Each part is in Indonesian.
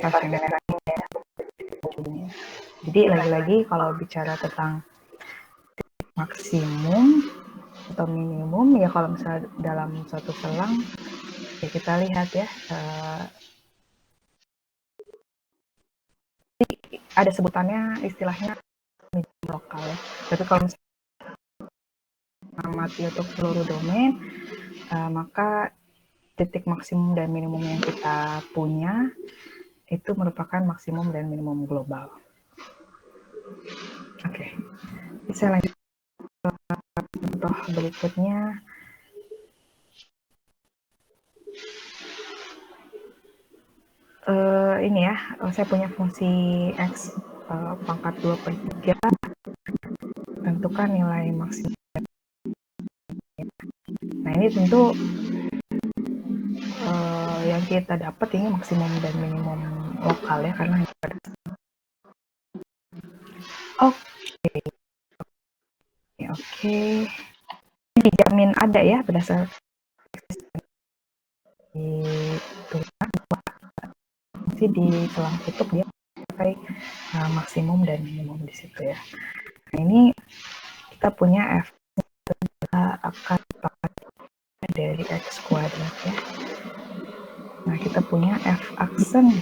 stasioner. Jadi lagi-lagi kalau bicara tentang maksimum atau minimum ya, kalau misalnya dalam suatu selang ya kita lihat ya, ada sebutannya, istilahnya minimum lokal ya. Tapi kalau misalnya amati untuk seluruh domain, maka titik maksimum dan minimum yang kita punya itu merupakan maksimum dan minimum global. Oke, bisa lanjut contoh berikutnya. Ini ya, saya punya fungsi X pangkat 2/3, tentukan nilai maksimum. Nah ini tentu yang kita dapat ini maksimum dan minimum lokal ya, karena oke, ini dijamin ada ya berdasarkan di selang kutub dia pakai maksimum dan minimum di situ ya. Nah ini kita punya f akan dari x kuadrat ya. Nah kita punya f aksen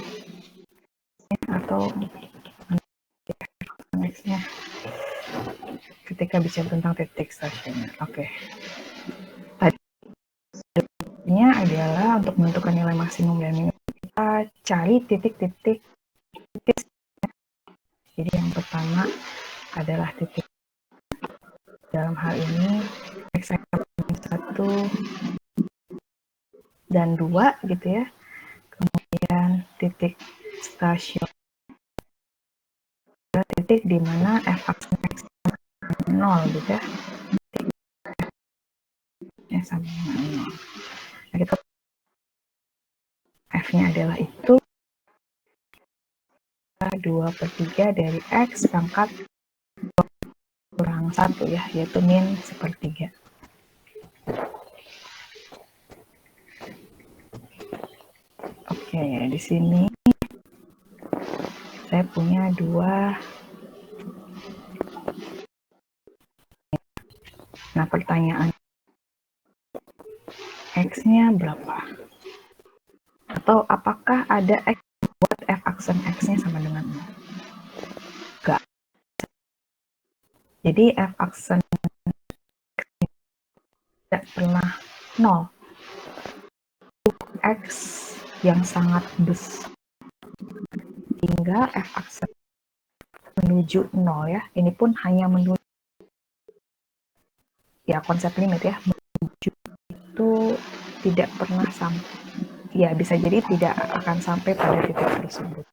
atau x-nya ketika bicara tentang titik stasioner. Oke. Tadinya adalah untuk menentukan nilai maksimum dan minimum kita cari titik-titik. Jadi yang pertama adalah titik, dalam hal ini x 1 dan 2 gitu ya. Kemudian titik stasiun, titik di mana f aksen x 0 gitu ya. Sama dengan 0. Nah, kita f-nya adalah itu 2/3 dari x pangkat kurang 1 ya, yaitu min sepertiga. Oke, di sini saya punya 2. Nah, pertanyaan x-nya berapa? Atau apakah ada x buat f aksen x-nya sama dengan 0? Enggak. Jadi f aksen tidak pernah 0. X yang sangat besar hingga f aksen menuju 0 ya. Ini pun hanya menuju ya, konsep limit ya. Menuju itu tidak pernah sampai. Ya, bisa jadi tidak akan sampai pada titik tersebut.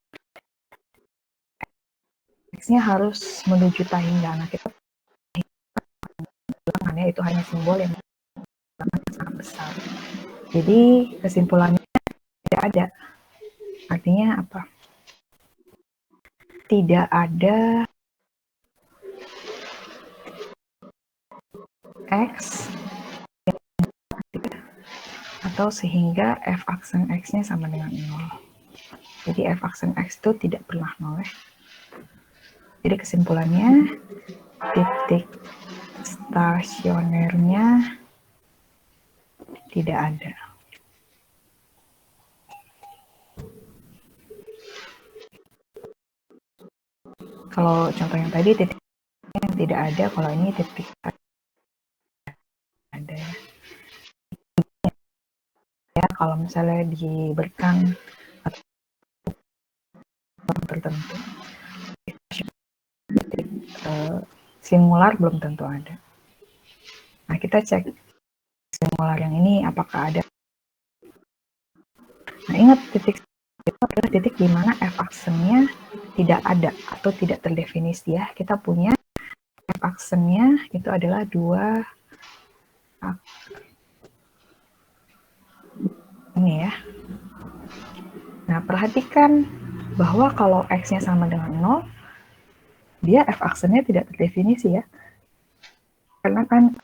X-nya harus menuju tahingga. Nah, kita bilangannya itu hanya simbol yang sangat besar. Jadi kesimpulannya tidak ada. Artinya apa? Tidak ada X atau sehingga f aksen x-nya sama dengan 0. Jadi f aksen x itu tidak pernah 0 ya. Jadi kesimpulannya titik stasionernya tidak ada. Kalau contoh yang tadi titik yang tidak ada, kalau ini titik ada ya. Kalau misalnya diberikan tertentu, titik singular belum tentu ada. Nah, kita cek singular yang ini apakah ada. Nah, ingat titik itu adalah titik di mana f aksennya tidak ada atau tidak terdefinisi ya. Kita punya f aksennya itu adalah 2 ini ya. Nah, perhatikan bahwa kalau x-nya sama dengan 0, dia f aksennya tidak terdefinisi ya. Karena kan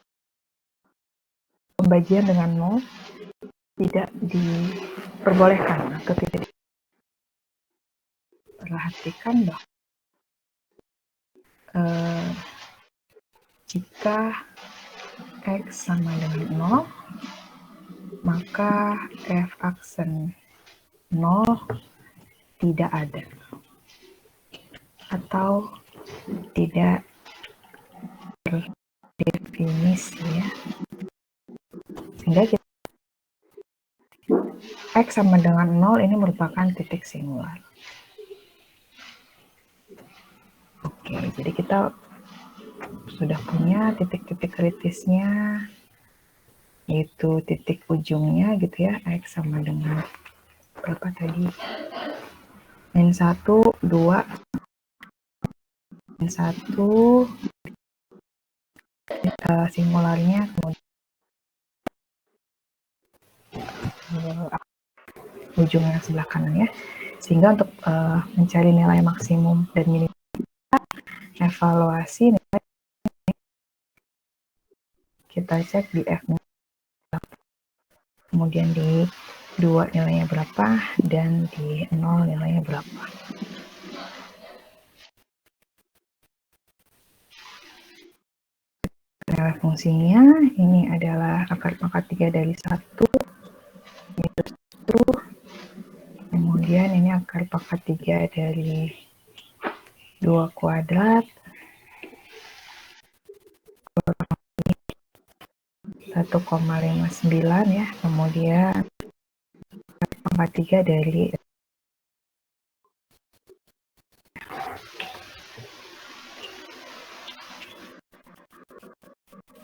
pembagian dengan 0 tidak diperbolehkan atau tidak perhatikan bahwa jika X sama dengan 0, maka F aksen 0 tidak ada atau tidak berdefinisi ya. Sehingga kita, X sama dengan 0 ini merupakan titik singular. Oke, jadi kita sudah punya titik-titik kritisnya, yaitu titik ujungnya gitu ya, X sama dengan berapa tadi? Min 1, 2, min 1, singularnya, kemudian ujungnya sebelah kanan ya. Sehingga untuk mencari nilai maksimum dan minimum, evaluasi nilai kita cek di F, kemudian di 2 nilainya berapa, dan di 0 nilainya berapa. Nilai fungsinya ini adalah akar pangkat 3 dari 1, itu 1, kemudian ini akar pangkat 3 dari 2 kuadrat, 1,59 ya, kemudian pangkat 3 dari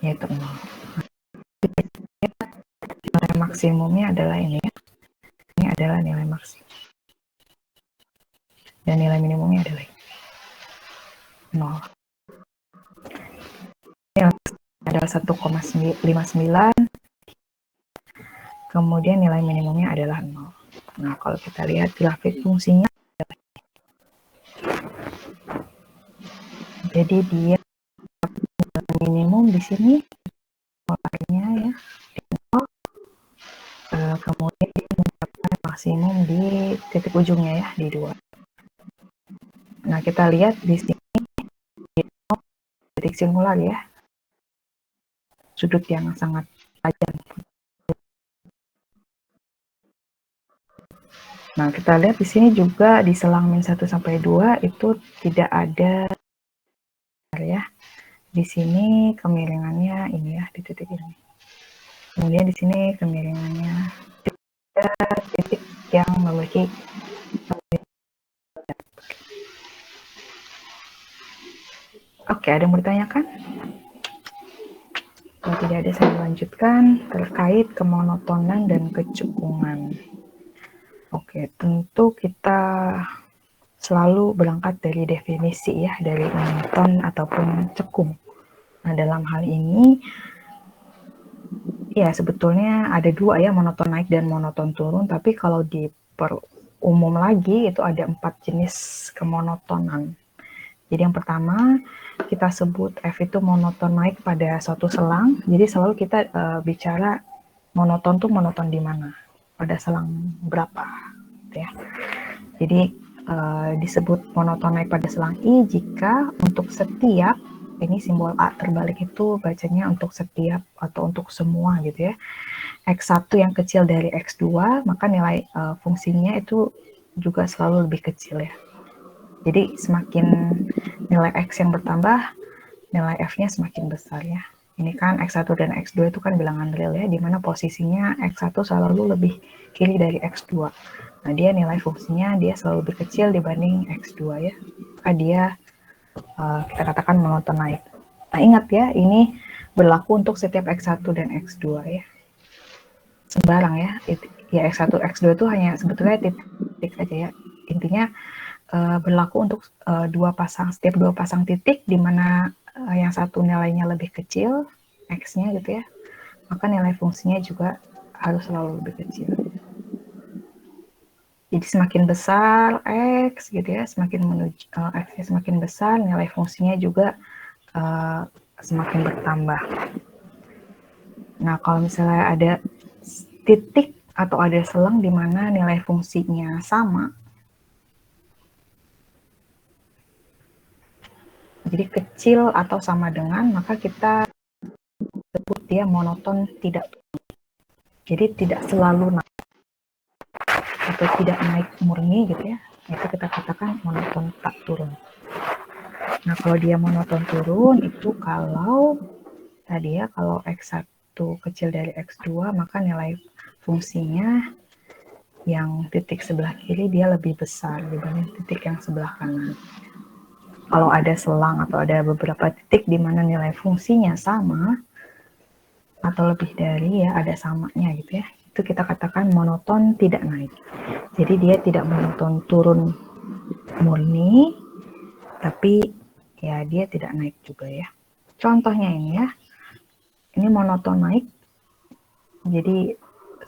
yaitu 0. Nilai maksimumnya adalah ini ya. Ini adalah nilai maksimum. Dan nilai minimumnya adalah 0. Nilai adalah 1,59, kemudian nilai minimumnya adalah 0. Nah, kalau kita lihat grafik fungsinya, jadi dia minimum di sini, nilainya ya, kemudian dia mencapai maksimum di titik ujungnya ya, di 2. Nah, kita lihat di sini titik singular ya, sudut yang sangat tajam. Nah, kita lihat di sini juga di selang min 1 sampai 2 itu tidak ada ya. Di sini kemiringannya ini ya, di titik ini. Kemudian di sini kemiringannya tidak titik yang memiliki. Oke, ada yang mau ditanyakan? Kalau tidak ada, saya lanjutkan terkait kemonotonan dan kecukungan. Oke, tentu kita selalu berangkat dari definisi ya, dari monoton ataupun cekung. Nah, dalam hal ini, ya sebetulnya ada 2 ya, monoton naik dan monoton turun, tapi kalau diperumum lagi, itu ada 4 jenis kemonotonan. Jadi yang pertama, kita sebut F itu monoton naik pada suatu selang. Jadi selalu kita bicara monoton tuh monoton di mana, pada selang berapa, gitu ya. Jadi disebut monoton naik pada selang I jika untuk setiap, ini simbol A terbalik itu bacanya untuk setiap atau untuk semua gitu ya, X1 yang kecil dari X2, maka nilai fungsinya itu juga selalu lebih kecil ya. Jadi semakin nilai X yang bertambah, nilai F-nya semakin besar ya. Ini kan X1 dan X2 itu kan bilangan real ya, di mana posisinya X1 selalu lebih kiri dari X2. Nah, dia nilai fungsinya dia selalu lebih kecil dibanding X2 ya. Maka dia kita katakan monoton naik. Nah, ingat ya, ini berlaku untuk setiap X1 dan X2 ya. Sembarang ya. Ya X1, X2 itu hanya sebetulnya titik aja ya. Intinya berlaku untuk setiap dua pasang titik di mana yang satu nilainya lebih kecil X-nya gitu ya, maka nilai fungsinya juga harus selalu lebih kecil. Jadi semakin besar X gitu ya, semakin menuju X-nya semakin besar, nilai fungsinya juga semakin bertambah. Nah, kalau misalnya ada titik atau ada selang di mana nilai fungsinya sama, Jadi kecil atau sama dengan, maka kita sebut dia monoton tidak turun. Jadi tidak selalu naik atau tidak naik murni gitu ya. Itu kita katakan monoton tak turun. Nah, kalau dia monoton turun itu kalau tadi ya, kalau X1 kecil dari X2, maka nilai fungsinya yang titik sebelah kiri dia lebih besar dibanding titik yang sebelah kanan. Kalau ada selang atau ada beberapa titik di mana nilai fungsinya sama atau lebih dari ya, ada samanya gitu ya, itu kita katakan monoton tidak naik. Jadi dia tidak monoton turun murni, tapi ya dia tidak naik juga ya. Contohnya ini ya, ini monoton naik, jadi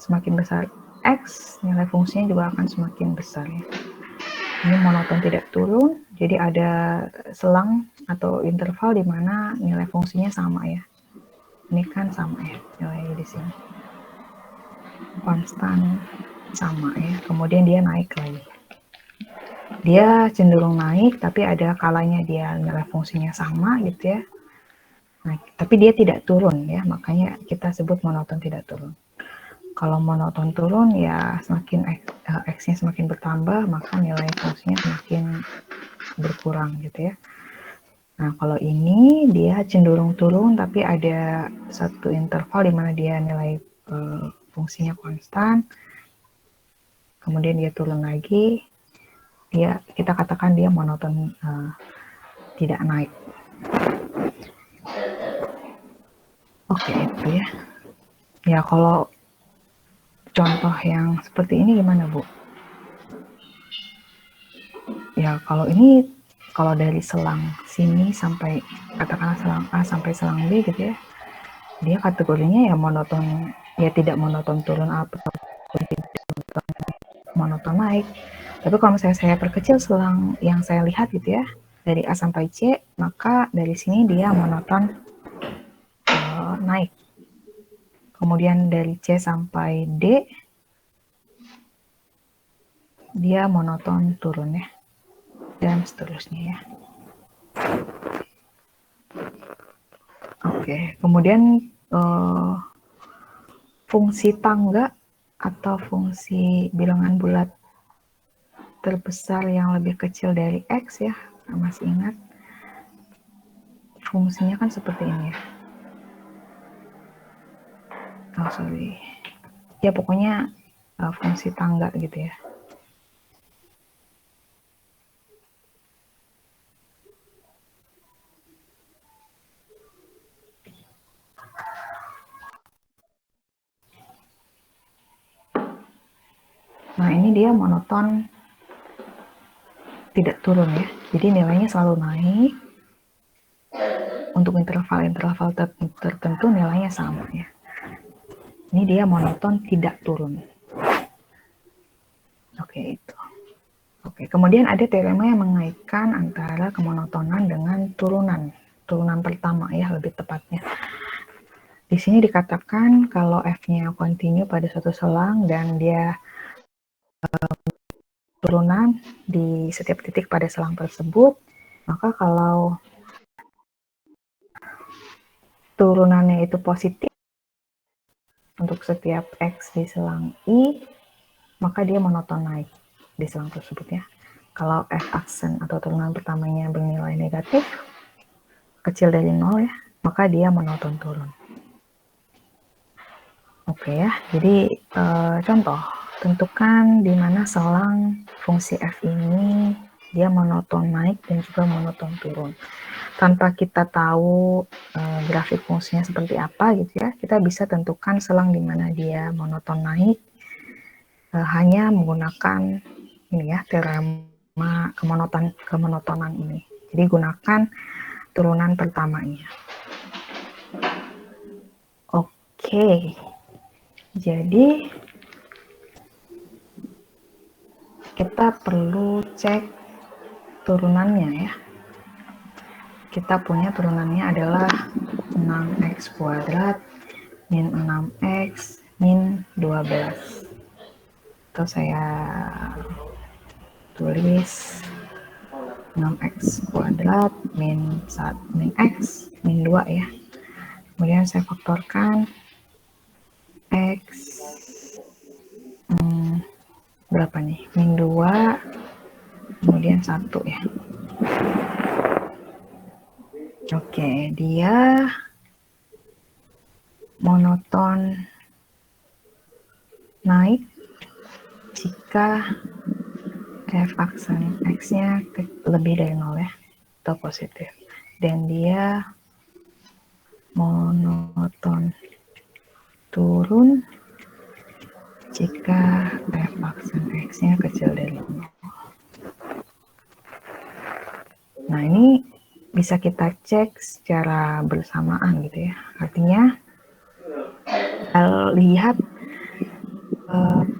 semakin besar X, nilai fungsinya juga akan semakin besar ya. Ini monoton tidak turun, jadi ada selang atau interval di mana nilai fungsinya sama ya. Ini kan sama ya nilai di sini, konstan sama ya. Kemudian dia naik lagi. Dia cenderung naik, tapi ada kalanya dia nilai fungsinya sama gitu ya. Nah, tapi dia tidak turun ya, makanya kita sebut monoton tidak turun. Kalau monoton turun ya semakin X-nya semakin bertambah, maka nilai fungsinya semakin berkurang gitu ya. Nah, kalau ini dia cenderung turun, tapi ada satu interval di mana dia nilai fungsinya konstan, kemudian dia turun lagi, kita katakan dia monoton tidak naik. Oke, itu ya. Ya, kalau contoh yang seperti ini gimana, Bu? Ya, kalau ini, kalau dari selang sini sampai, katakanlah selang A sampai selang B gitu ya, dia kategorinya ya monoton, ya tidak monoton turun ataupun tidak monoton naik. Tapi kalau misalnya saya perkecil selang yang saya lihat gitu ya, dari A sampai C, maka dari sini dia monoton naik. Kemudian dari C sampai D, dia monoton turun ya, dan seterusnya ya. Oke, kemudian fungsi tangga atau fungsi bilangan bulat terbesar yang lebih kecil dari X ya, masih ingat? Fungsinya kan seperti ini ya. Oh, sorry. Ya, pokoknya fungsi tangga gitu ya. Nah, ini dia monoton tidak turun ya. Jadi nilainya selalu naik. Untuk interval-interval tertentu nilainya sama ya. Ini dia monoton tidak turun. Oke, itu. Oke, kemudian ada teorema yang mengaitkan antara kemonotonan dengan turunan pertama ya, lebih tepatnya. Di sini dikatakan kalau F-nya kontinu pada suatu selang dan dia turunan di setiap titik pada selang tersebut, maka kalau turunannya itu positif untuk setiap X di selang I, maka dia monoton naik di selang tersebut ya. Kalau F aksen atau turunan pertamanya bernilai negatif, kecil dari 0 ya, maka dia monoton turun. Oke ya, jadi contoh, tentukan di mana selang fungsi F ini dia monoton naik dan juga monoton turun. Tanpa kita tahu grafik fungsinya seperti apa gitu ya, kita bisa tentukan selang di mana dia monoton naik hanya menggunakan ini ya, teorema kemonotonan ini. Jadi gunakan turunan pertamanya. Oke. Jadi kita perlu cek turunannya ya. Kita punya turunannya adalah 6x kuadrat min 6x min 12. Atau saya tulis 6x kuadrat min 1 min x min 2 ya. Kemudian saya faktorkan x berapa nih? Min 2 kemudian 1 ya. Oke, dia monoton naik jika f aksen x-nya lebih dari 0 ya, atau positif. Dan dia monoton turun jika f aksen x-nya kecil dari 0. Nah, ini bisa kita cek secara bersamaan gitu ya. Artinya, lihat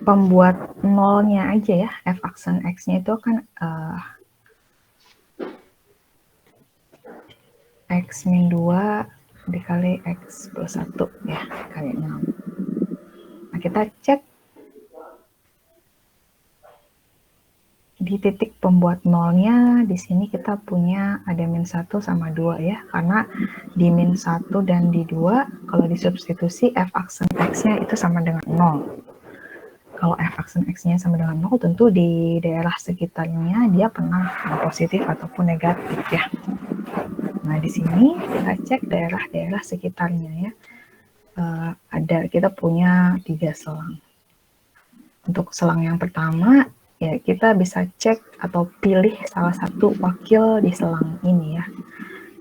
pembuat nolnya aja ya, f aksen x-nya itu kan x min 2 dikali x plus 1 ya, kali 6. Nah, kita cek di titik pembuat nolnya, di sini kita punya ada min 1 sama 2 ya, karena di min 1 dan di 2 kalau disubstitusi f aksen x-nya itu sama dengan 0. Kalau f aksen x-nya sama dengan 0, tentu di daerah sekitarnya dia pernah positif ataupun negatif ya. Nah, di sini kita cek daerah-daerah sekitarnya ya. Kita punya 3 selang. Untuk selang yang pertama, ya kita bisa cek atau pilih salah satu wakil di selang ini ya.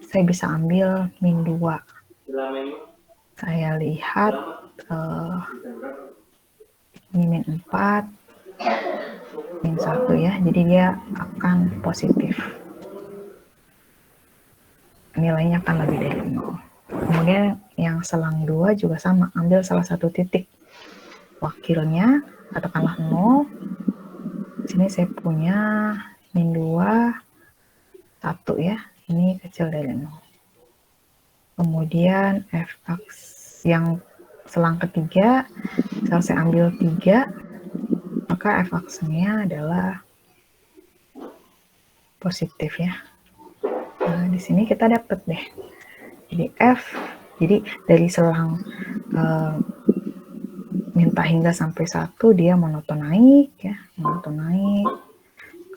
Saya bisa ambil min 2. Saya lihat ini min 4, min 1 ya. Jadi dia akan positif. Nilainya akan lebih dari 0. Kemudian yang selang 2 juga sama. Ambil salah satu titik wakilnya, katakanlah 0. Sini saya punya min 2, 1 ya, ini kecil dari 0. Kemudian f(x) yang selang ketiga, misal saya ambil 3, maka f(x)-nya adalah positif ya. Nah, di sini kita dapat deh. Jadi dari selang minta hingga sampai 1 dia monoton naik ya, monoton naik.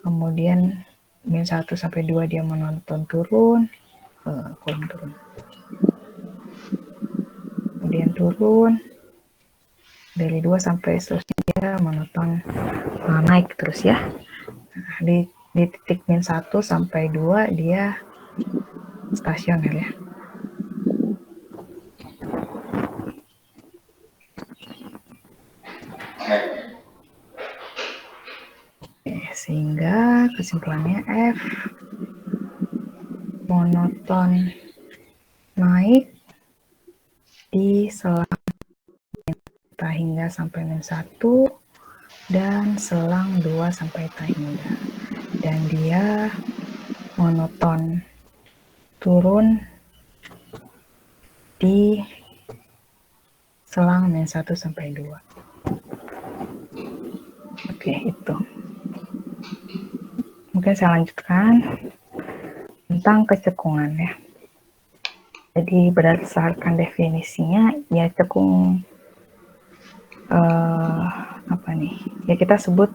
Kemudian min 1 sampai 2 dia monoton turun, kurang turun. Kemudian turun dari 2 sampai seterusnya dia monoton naik terus ya. Nah, di titik min 1 sampai 2 dia stasioner ya. Sehingga kesimpulannya F monoton naik di selang hingga sampai min 1 dan selang 2 sampai hingga. Dan dia monoton turun di selang min 1 sampai 2. Oke, itu. Mungkin saya lanjutkan tentang kecekungan ya. Jadi berdasarkan definisinya ya cekung ya kita sebut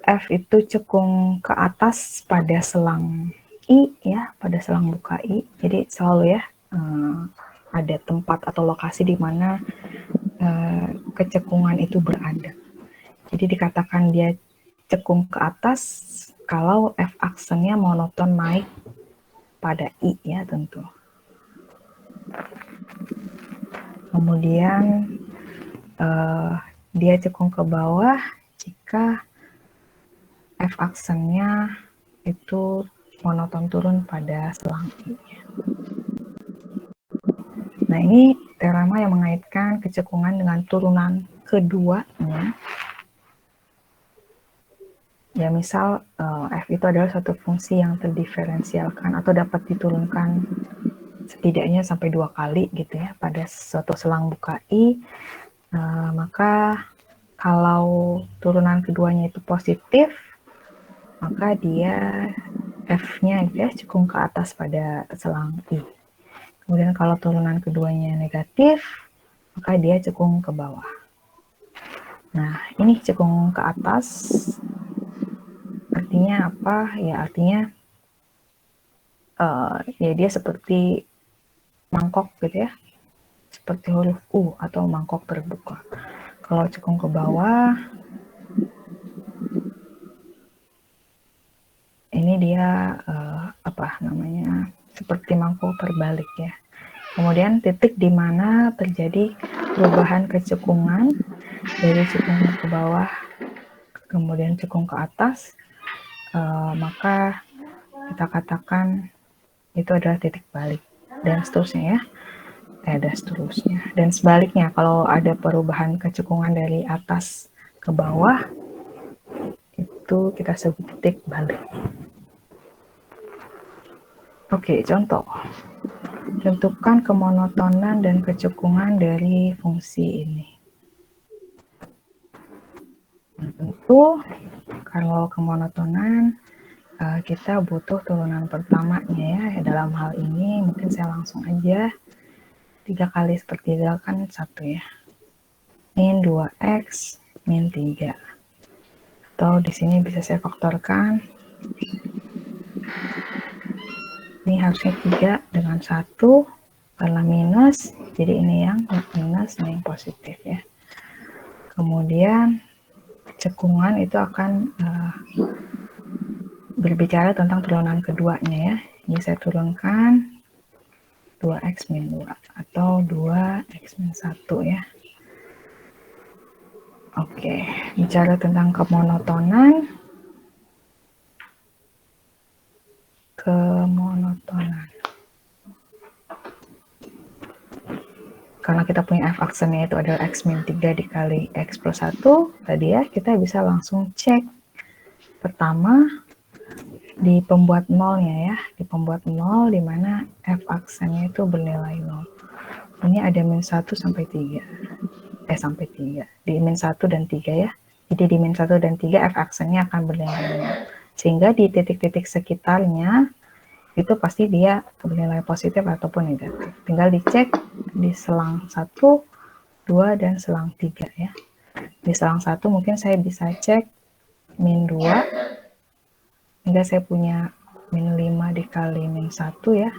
F itu cekung ke atas pada selang I ya, pada selang buka I. Jadi selalu ya ada tempat atau lokasi di mana kecekungan itu berada. Jadi dikatakan dia cekung ke atas kalau F aksennya monoton naik pada I ya tentu. Kemudian dia cekung ke bawah jika F aksennya itu monoton turun pada selang I. Nah, ini teorema yang mengaitkan kecekungan dengan turunan keduanya. Ya, misal F itu adalah suatu fungsi yang terdiferensialkan atau dapat diturunkan setidaknya sampai 2 kali gitu ya pada suatu selang buka I, maka kalau turunan keduanya itu positif, maka dia F-nya ya cekung ke atas pada selang I. Kemudian kalau turunan keduanya negatif, maka dia cekung ke bawah. Nah, ini cekung ke atas, artinya apa? Ya artinya ya dia seperti mangkok gitu ya, seperti huruf U atau mangkok terbuka. Kalau cekung ke bawah, ini dia apa namanya, seperti mangkok terbalik ya. Kemudian titik di mana terjadi perubahan kecekungan dari cekung ke bawah kemudian cekung ke atas, maka kita katakan itu adalah titik balik, dan seterusnya ya. Dan seterusnya. Dan sebaliknya, kalau ada perubahan kecekungan dari atas ke bawah, itu kita sebut titik balik. Oke, contoh. Tentukan kemonotonan dan kecekungan dari fungsi ini. Nah, tentu kalau kemonotonan kita butuh turunan pertamanya ya. Dalam hal ini mungkin saya langsung aja 3 kali sepertiga kan 1 ya. Min 2x min 3. Atau di sini bisa saya faktorkan. Ini harusnya 3 dengan 1 karena minus, jadi ini yang minus, ini yang positif ya. Kemudian cekungan itu akan berbicara tentang turunan keduanya ya. Ini saya turunkan 2x min 2 atau 2x min 1 ya. Oke, bicara tentang kemonotonan. Karena kita punya f aksennya itu adalah x min 3 dikali x plus 1 tadi ya, kita bisa langsung cek pertama di pembuat nolnya ya, di pembuat nol di mana f aksennya itu bernilai 0. Ini ada min 1 sampai 3. Sampai 3. Di min 1 dan 3 ya. Jadi di min 1 dan 3 f aksennya akan bernilai 0. Sehingga di titik-titik sekitarnya itu pasti dia bernilai positif ataupun negatif. Tinggal dicek di selang 1, 2, dan selang 3 ya. Di selang 1 mungkin saya bisa cek min 2, hingga saya punya min 5 dikali min 1 ya.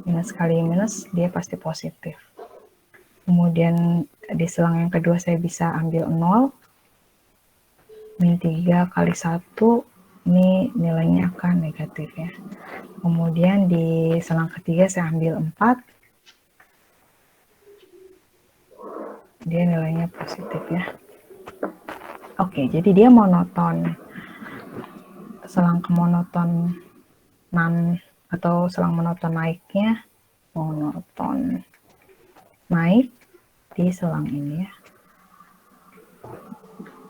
Minus kali minus, dia pasti positif. Kemudian di selang yang kedua saya bisa ambil 0, min 3 kali 1, ini nilainya akan negatif ya. Kemudian di selang ketiga saya ambil 4, dia nilainya positif ya. Oke, jadi dia monoton. Selang kemonotonan atau selang monoton naiknya, monoton naik di selang ini ya.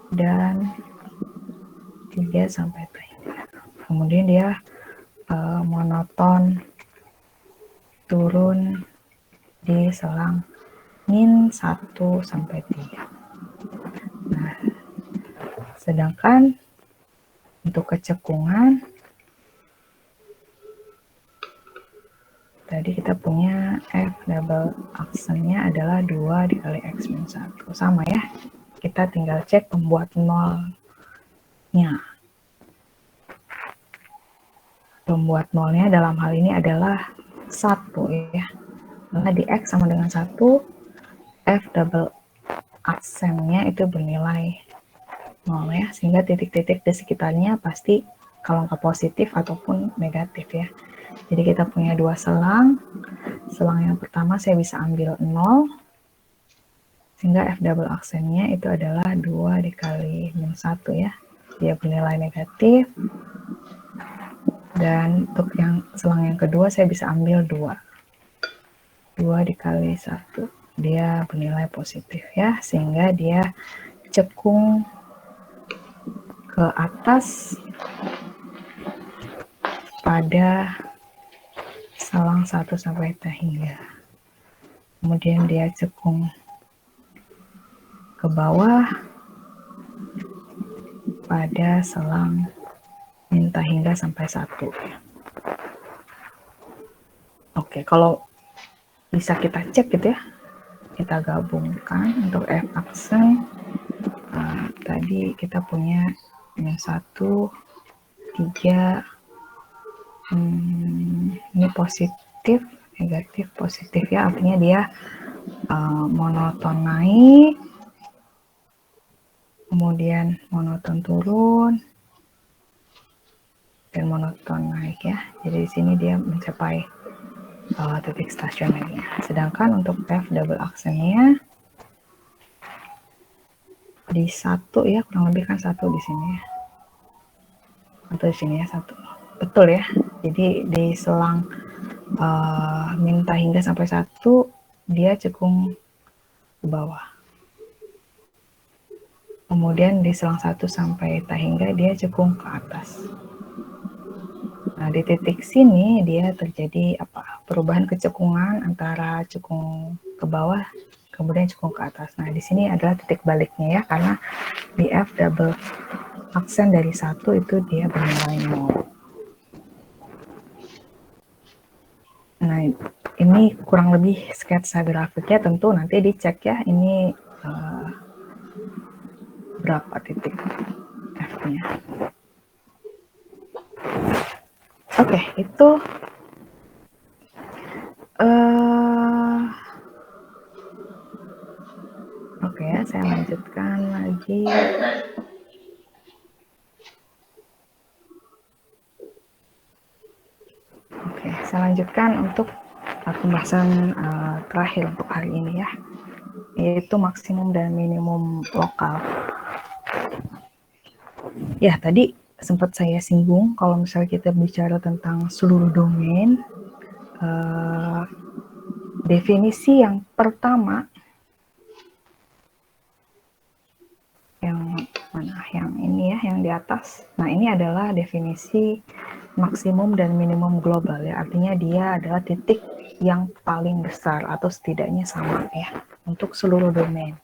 Dan 3 sampai 3. Kemudian dia monoton turun di selang min 1 sampai 3. Nah, sedangkan untuk kecekungan tadi kita punya f double aksennya adalah 2 dikali x min 1. Sama ya, kita tinggal cek pembuat nolnya. Pembuat nolnya dalam hal ini adalah 1 ya. Karena di x sama dengan 1, f double aksennya itu bernilai 0 ya. Sehingga titik-titik di sekitarnya pasti kalau nggak positif ataupun negatif ya. Jadi kita punya 2 selang. Selang yang pertama saya bisa ambil 0. Sehingga f double aksennya itu adalah 2 dikali min 1 ya. Dia bernilai negatif. Dan untuk yang selang yang kedua saya bisa ambil 2. 2 dikali 1. Dia bernilai positif ya. Sehingga dia cekung ke atas pada selang 1 sampai 3. Kemudian dia cekung ke bawah pada selang min hingga sampai 1. Oke, kalau bisa kita cek gitu ya, kita gabungkan untuk F aksen. Tadi kita punya yang 1, 3, ini positif, negatif, positif ya, artinya dia monoton naik, kemudian monoton turun, dan monoton naik ya. Jadi di sini dia mencapai titik stasionernya. Sedangkan untuk F double aksennya di 1 ya, kurang lebih kan 1 di sini ya. Atau di sini ya 1. Betul ya. Jadi di selang minta hingga sampai 1 dia cekung ke bawah. Kemudian di selang 1 sampai tak hingga dia cekung ke atas. Nah, di titik sini dia terjadi perubahan kecekungan antara cekung ke bawah kemudian cekung ke atas. Nah, di sini adalah titik baliknya ya, karena di F double aksen dari 1 itu dia bernilai 0. Nah, ini kurang lebih sketsa grafiknya, tentu nanti dicek ya, ini berapa titik F-nya. Oke, itu oke ya, saya lanjutkan lagi. Oke, saya lanjutkan untuk pembahasan terakhir untuk hari ini ya, yaitu maksimum dan minimum lokal. Ya, tadi sempat saya singgung kalau misalnya kita bicara tentang seluruh domain, definisi yang pertama, yang mana? Yang ini ya, yang di atas. Nah, ini adalah definisi maksimum dan minimum global ya. Artinya dia adalah titik yang paling besar atau setidaknya sama ya untuk seluruh domain.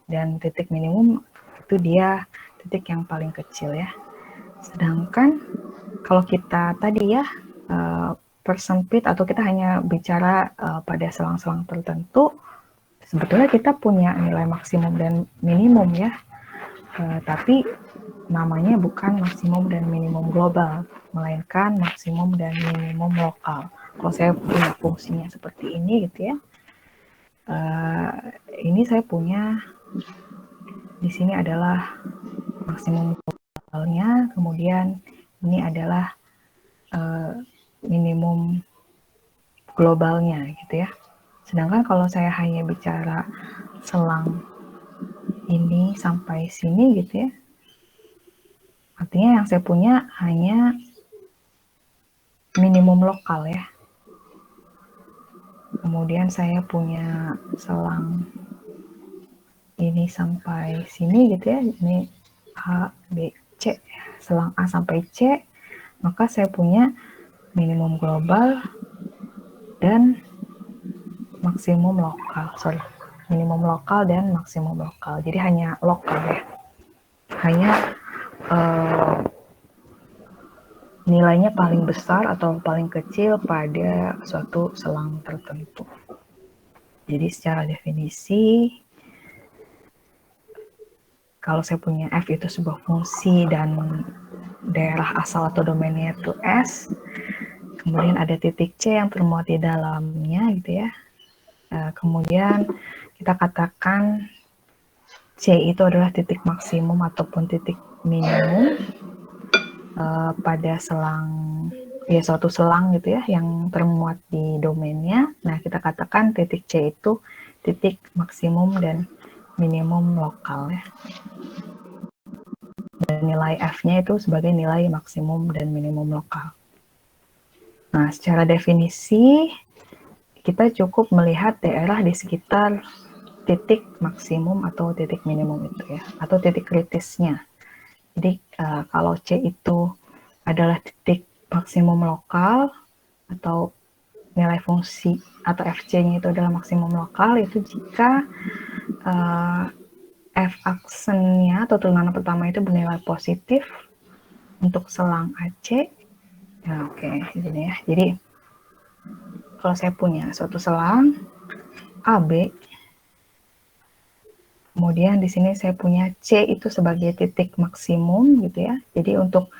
Dan titik minimum itu dia titik yang paling kecil ya. Sedangkan kalau kita tadi ya persempit atau kita hanya bicara pada selang-selang tertentu, sebetulnya kita punya nilai maksimum dan minimum ya, tapi namanya bukan maksimum dan minimum global, melainkan maksimum dan minimum lokal. Kalau saya punya fungsinya seperti ini gitu ya, ini saya punya di sini adalah maksimum globalnya, kemudian ini adalah minimum globalnya gitu ya. Sedangkan kalau saya hanya bicara selang ini sampai sini gitu ya, artinya yang saya punya hanya minimum lokal ya. Kemudian saya punya selang ini sampai sini gitu ya, ini A, B, C, selang A sampai C, maka saya punya minimum global dan maksimum lokal, minimum lokal dan maksimum lokal. Jadi hanya lokal ya, hanya nilainya paling besar atau paling kecil pada suatu selang tertentu. Jadi secara definisi, kalau saya punya F itu sebuah fungsi dan daerah asal atau domainnya itu S, kemudian ada titik C yang termuat di dalamnya gitu ya. Kemudian kita katakan C itu adalah titik maksimum ataupun titik minimum pada selang, ya suatu selang gitu ya yang termuat di domainnya. Nah, kita katakan titik C itu titik maksimum dan minimum lokal ya. Dan nilai F-nya itu sebagai nilai maksimum dan minimum lokal. Nah, secara definisi kita cukup melihat daerah di sekitar titik maksimum atau titik minimum itu ya, atau titik kritisnya. Jadi kalau C itu adalah titik maksimum lokal atau nilai fungsi atau FC-nya itu adalah maksimum lokal, itu jika F aksennya atau turunan pertama itu bernilai positif untuk selang AC. Nah, oke, gini ya. Jadi kalau saya punya suatu selang AB, kemudian di sini saya punya C itu sebagai titik maksimum gitu ya. Jadi untuk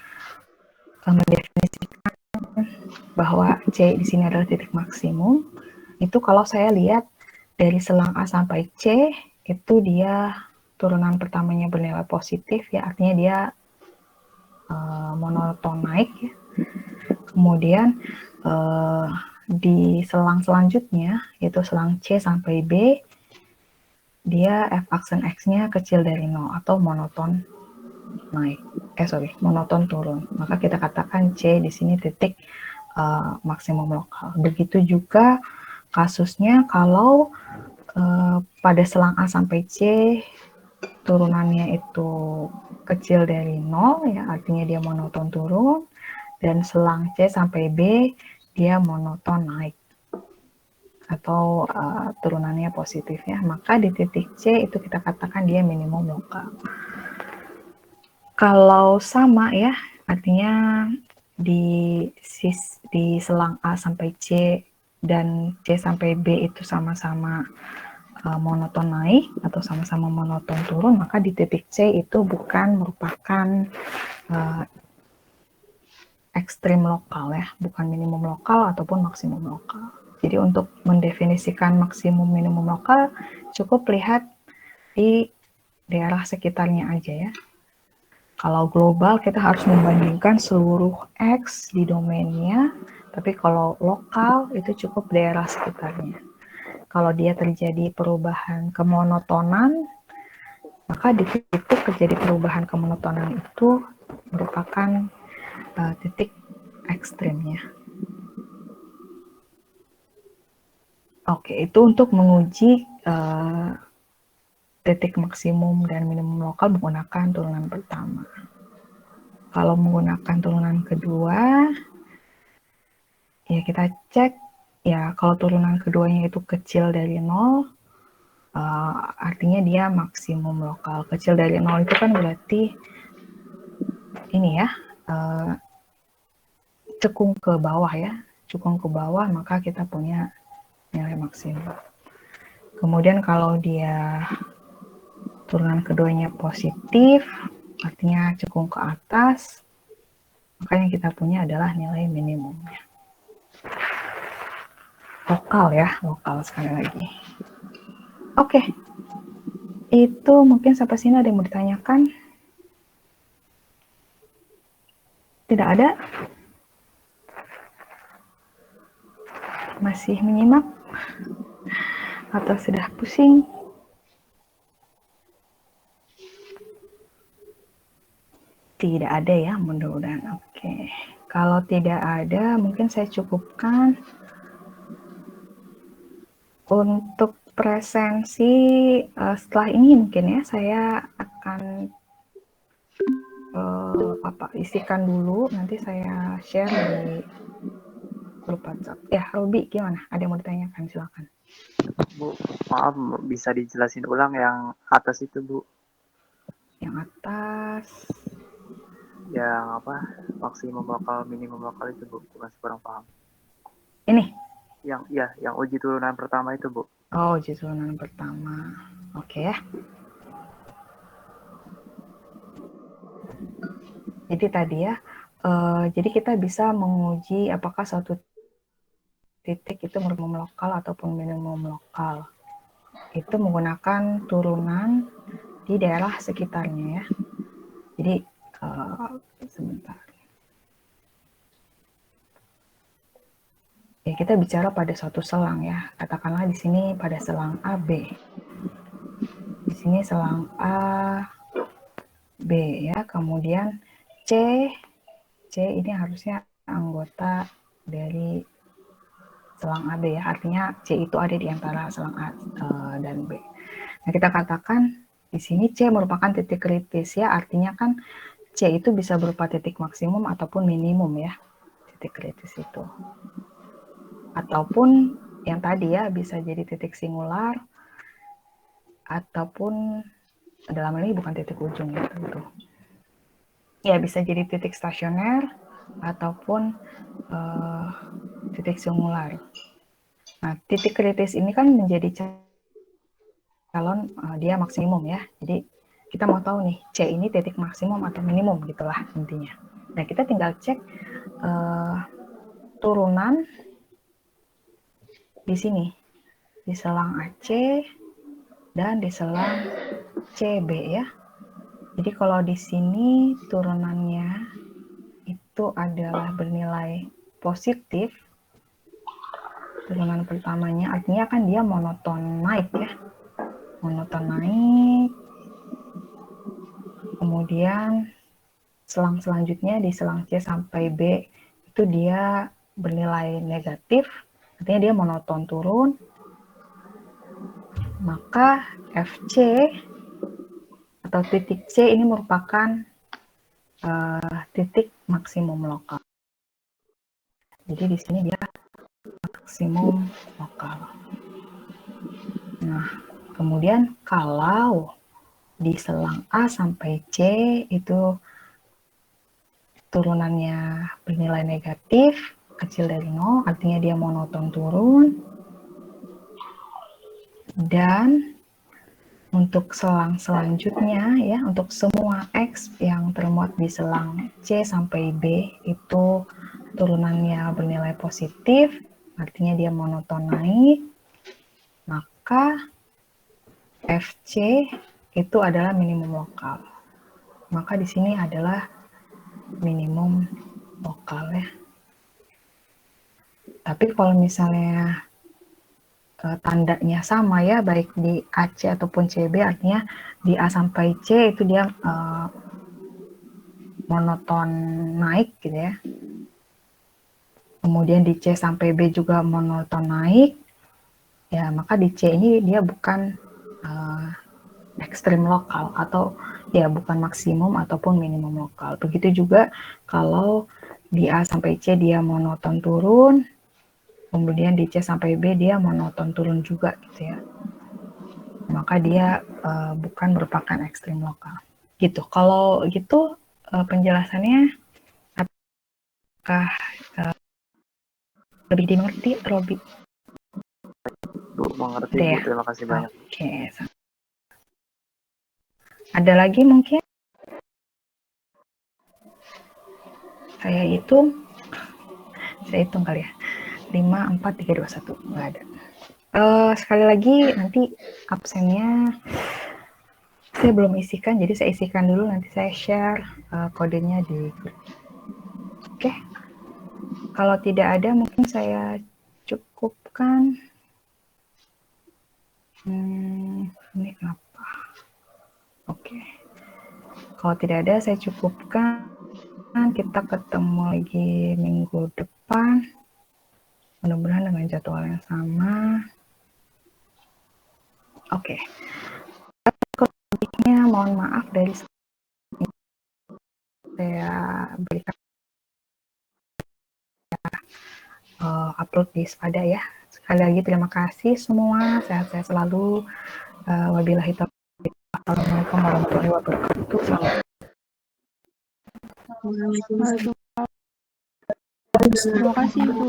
mendefinisikan bahwa C di sini adalah titik maksimum, itu kalau saya lihat dari selang A sampai C, itu dia turunan pertamanya bernilai positif ya, artinya dia monoton naik ya. Kemudian di selang selanjutnya, yaitu selang C sampai B, dia f aksen X-nya kecil dari 0 atau monoton naik. Monoton turun. Maka kita katakan C di sini titik maksimum lokal. Begitu juga kasusnya kalau pada selang A sampai C turunannya itu kecil dari 0 ya, artinya dia monoton turun, dan selang C sampai B dia monoton naik atau turunannya positif ya, maka di titik C itu kita katakan dia minimum lokal. Kalau sama ya, artinya di selang A sampai C dan C sampai B itu sama-sama monoton naik atau sama-sama monoton turun, maka di titik C itu bukan merupakan ekstrim lokal ya, bukan minimum lokal ataupun maksimum lokal. Jadi untuk mendefinisikan maksimum minimum lokal cukup lihat di daerah sekitarnya aja ya. Kalau global kita harus membandingkan seluruh X di domainnya, tapi kalau lokal itu cukup daerah sekitarnya. Kalau dia terjadi perubahan kemonotonan, maka di titik terjadi perubahan kemonotonan itu merupakan titik ekstrimnya. Oke, itu untuk menguji titik maksimum dan minimum lokal menggunakan turunan pertama. Kalau menggunakan turunan kedua, ya kita cek ya kalau turunan keduanya itu kecil dari 0, artinya dia maksimum lokal. Kecil dari 0 itu kan berarti ini ya, cekung ke bawah ya, cekung ke bawah, maka kita punya nilai maksimum. Kemudian kalau dia turunan keduanya positif, artinya cekung ke atas, maka yang kita punya adalah nilai minimumnya. Lokal ya, lokal sekali lagi. Oke, itu mungkin sampai sini ada yang mau ditanyakan? Tidak ada? Masih menyimak? Atau sudah pusing? Tidak ada ya, mudah-mudahan. Oke, kalau tidak ada, mungkin saya cukupkan untuk presensi. Setelah ini mungkin ya, saya akan isikan dulu, nanti saya share di grup WhatsApp. Ya, Robi, gimana? Ada yang mau ditanyakan? Silakan. Bu, maaf, bisa dijelasin ulang yang atas itu, Bu? Yang atas. Yang apa? Maksimum lokal, minimum lokal itu, Bu. Masih kurang paham. Ini? Yang uji turunan pertama itu, Bu. Oh, uji turunan pertama. Oke ya. Jadi tadi ya, jadi kita bisa menguji apakah suatu titik itu minimum lokal ataupun minimum lokal. Itu menggunakan turunan di daerah sekitarnya ya. Jadi sebentar. Ya, kita bicara pada suatu selang ya. Katakanlah di sini pada selang AB. Di sini selang A, B ya. Kemudian C ini harusnya anggota dari selang AB ya. Artinya C itu ada di antara selang A dan B. Nah, kita katakan di sini C merupakan titik kritis ya. Artinya kan C itu bisa berupa titik maksimum ataupun minimum ya. Titik kritis itu. Ataupun yang tadi ya, bisa jadi titik singular ataupun dalam hal ini bukan titik ujung ya tentu. Ya, bisa jadi titik stasioner ataupun titik singular. Nah, titik kritis ini kan menjadi calon dia maksimum ya. Jadi kita mau tahu nih, C ini titik maksimum atau minimum gitulah intinya. Nah, kita tinggal cek turunan di sini, di selang AC dan di selang CB ya. Jadi kalau di sini turunannya itu adalah bernilai positif, turunan pertamanya artinya kan dia monoton naik ya, monoton naik. Kemudian selang selanjutnya di selang C sampai B itu dia bernilai negatif, artinya dia monoton turun. Maka FC atau titik C ini merupakan titik maksimum lokal. Jadi di sini dia maksimum lokal. Nah, kemudian kalau di selang A sampai C itu turunannya bernilai negatif, kecil dari 0, artinya dia monoton turun. Dan untuk selang selanjutnya ya, untuk semua X yang termuat di selang C sampai B itu turunannya bernilai positif, artinya dia monoton naik, maka FC itu adalah minimum lokal. Maka di sini adalah minimum lokal ya. Tapi kalau misalnya tandanya sama ya, baik di AC ataupun CB, artinya di A sampai C itu dia monoton naik gitu ya. Kemudian di C sampai B juga monoton naik, ya maka di C ini dia bukan ekstrim lokal atau ya bukan maksimum ataupun minimum lokal. Begitu juga kalau di A sampai C dia monoton turun, kemudian di C sampai B dia monoton turun juga gitu ya. Maka dia bukan merupakan ekstrim lokal. Gitu. Kalau gitu penjelasannya apakah lebih dimengerti, Robi? Bu, mengerti Ada Bu, ya? terima kasih banyak. Oke. Ada lagi mungkin? Saya hitung kali ya. 5, 4, 3, 2, 1. Nggak ada. Sekali lagi nanti absennya saya belum isikan, jadi saya isikan dulu, nanti saya share kodenya di grup. Oke. Kalau tidak ada mungkin saya cukupkan. Ini apa? Oke. Kalau tidak ada saya cukupkan. Kita ketemu lagi minggu depan. Mudah-mudahan dengan jadwal yang sama. Oke. Lebihnya mohon maaf dari saya berikan upload di Spada ya. Sekali lagi terima kasih semua, sehat-sehat selalu. Wabillahi taufiq. Assalamualaikum warahmatullahi wabarakatuh. Selamat. Terima kasih Bu.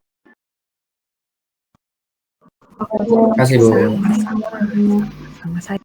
Terima kasih, Bu. Sama saya.